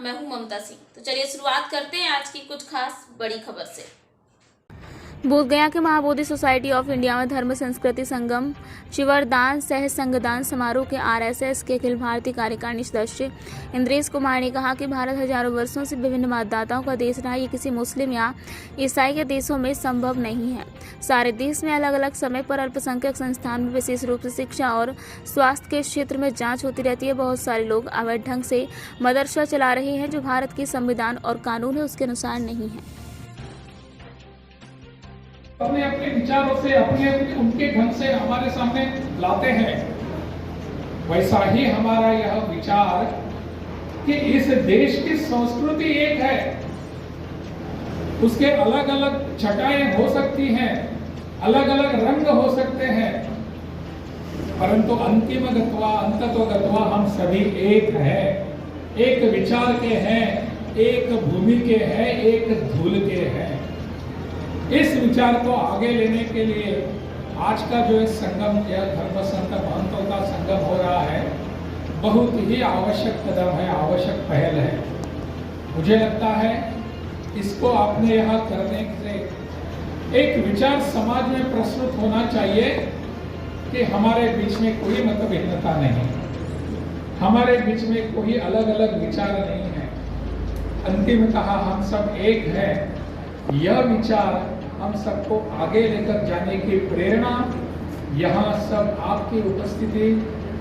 मैं हूं ममता सिंह। तो चलिए शुरुआत करते हैं आज की कुछ खास बड़ी खबर से। बोधगया के महाबोधि सोसाइटी ऑफ इंडिया में धर्म संस्कृति संगम चिवरदान सह संगदान समारोह के आरएसएस के अखिल भारतीय कार्यकारिणी सदस्य इंद्रेश कुमार ने कहा कि भारत हजारों वर्षों से विभिन्न मतदाताओं का देश रहा है। ये किसी मुस्लिम या ईसाई के देशों में संभव नहीं है। सारे देश में अलग अलग समय पर अल्पसंख्यक संस्थान में विशेष रूप से शिक्षा और स्वास्थ्य के क्षेत्र में जांच होती रहती है। बहुत सारे लोग अवैध ढंग से मदरसा चला रहे हैं जो भारत की संविधान और कानून है उसके अनुसार नहीं है। अपने अपने विचारों से अपने उनके ढंग से हमारे सामने लाते हैं। वैसा ही हमारा यह विचार कि इस देश की संस्कृति एक है, उसके अलग अलग छटाएं हो सकती हैं, अलग अलग रंग हो सकते हैं, परंतु अंतिम गत्वा अंततो गत्वा हम सभी एक हैं, एक विचार के हैं, एक भूमि के हैं, एक धूल के हैं। इस विचार को आगे लेने के लिए आज का जो संगम या धर्म संत महंतों का संगम हो रहा है, बहुत ही आवश्यक कदम है, आवश्यक पहल है। मुझे लगता है इसको आपने यहाँ करने से एक विचार समाज में प्रस्तुत होना चाहिए कि हमारे बीच में कोई मतभिन्नता नहीं, हमारे बीच में कोई अलग अलग विचार नहीं है। अंतिमतः हम सब एक हैं। यह विचार हम सबको आगे लेकर जाने की प्रेरणा यहाँ सब आपकी उपस्थिति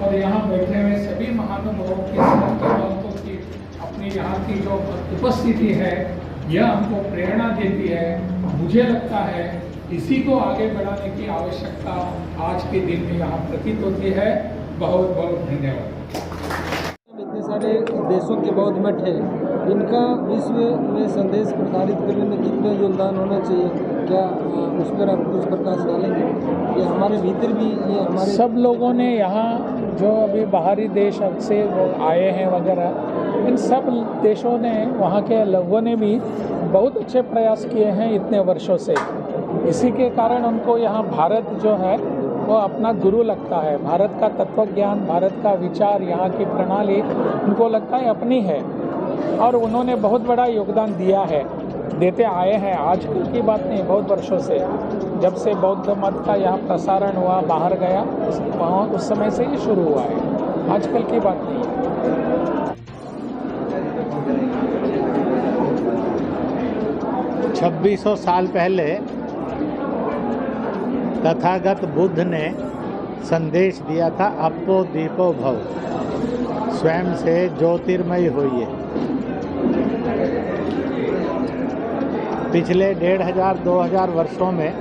और यहाँ बैठे हुए सभी महानुभावों की अपनी यहाँ की जो उपस्थिति है, यह हमको प्रेरणा देती है। मुझे लगता है इसी को आगे बढ़ाने की आवश्यकता आज के दिन में यहाँ प्रतीत होती है। बहुत बहुत धन्यवाद। इतने सारे देशों के बौद्ध मठ है, इनका विश्व में संदेश प्रसारित करने में कितना योगदान होना चाहिए, क्या उस पर आप कुछ प्रकाश डालेंगे? ये हमारे भीतर भी ये हमारे सब लोगों ने यहाँ जो अभी बाहरी देश से आए हैं वगैरह, इन सब देशों ने, वहाँ के लोगों ने भी बहुत अच्छे प्रयास किए हैं इतने वर्षों से। इसी के कारण उनको यहाँ भारत जो है वो अपना गुरु लगता है। भारत का तत्व ज्ञान, भारत का विचार, यहाँ की प्रणाली उनको लगता है अपनी है और उन्होंने बहुत बड़ा योगदान दिया है, देते आए हैं। आजकल की बात नहीं, बहुत वर्षों से, जब से बौद्ध मत का यहाँ प्रसारण हुआ, बाहर गया, उस समय से ये शुरू हुआ है, आजकल की बात नहीं है। 2600 साल पहले तथागत बुद्ध ने संदेश दिया था, अपो दीपो भव, स्वयं से ज्योतिर्मय होइए। पिछले 1500-2000 वर्षों में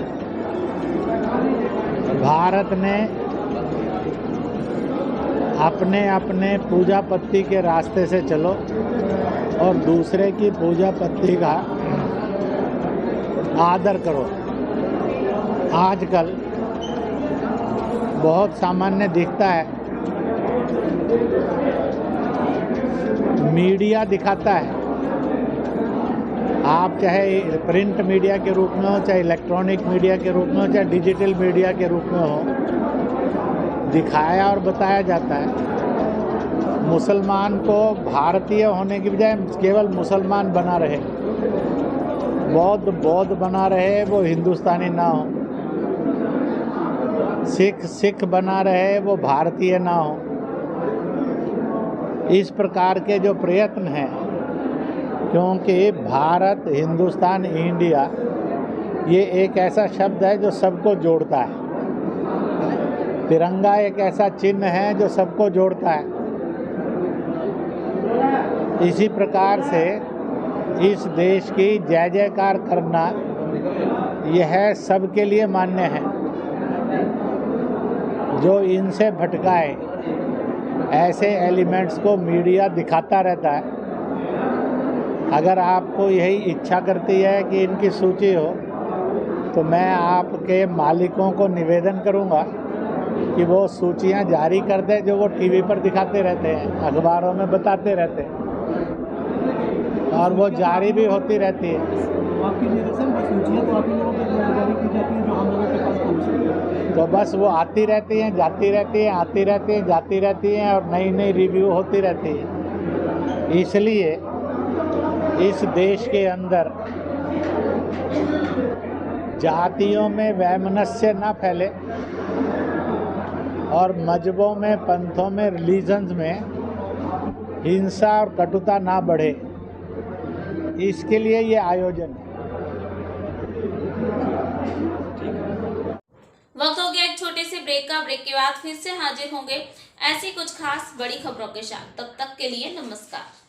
भारत ने अपने अपने पूजा पत्ती के रास्ते से चलो और दूसरे की पूजा पत्ती का आदर करो। आजकल बहुत सामान्य दिखता है, मीडिया दिखाता है, आप चाहे प्रिंट मीडिया के रूप में हो, चाहे इलेक्ट्रॉनिक मीडिया के रूप में हो, चाहे डिजिटल मीडिया के रूप में हो, दिखाया और बताया जाता है मुसलमान को भारतीय होने की बजाय केवल मुसलमान बना रहे, बौद्ध बना रहे, वो हिंदुस्तानी ना हो, सिख बना रहे, वो भारतीय ना हो। इस प्रकार के जो प्रयत्न हैं, क्योंकि भारत, हिंदुस्तान, इंडिया ये एक ऐसा शब्द है जो सबको जोड़ता है। तिरंगा एक ऐसा चिन्ह है जो सबको जोड़ता है। इसी प्रकार से इस देश की जय जयकार करना यह सबके लिए मान्य है। जो इनसे भटकाए ऐसे एलिमेंट्स को मीडिया दिखाता रहता है। अगर आपको यही इच्छा करती है कि इनकी सूची हो, तो मैं आपके मालिकों को निवेदन करूंगा कि वो सूचियां जारी कर दें जो वो टीवी पर दिखाते रहते हैं, अखबारों में बताते रहते हैं, और वो जारी भी होती रहती है। आपकी निर्देशन की सूचियाँ तो आप ही लोगों को जारी की जाती है जो हम लोगों के पास पहुँचती है? तो बस वो आती रहती हैं, जाती रहती हैं, आती रहती हैं, जाती रहती हैं, और नई नई रिव्यू होती रहती है। इसलिए इस देश के अंदर जातियों में वैमनस्य न फैले और मजहबों में, पंथों में, रिलीजन्स में हिंसा और कटुता ना बढ़े, इसके लिए ये आयोजन है। वक्त हो गया एक छोटे से ब्रेक का। ब्रेक के बाद फिर से हाजिर होंगे ऐसी कुछ खास बड़ी खबरों के साथ। तब तक के लिए नमस्कार।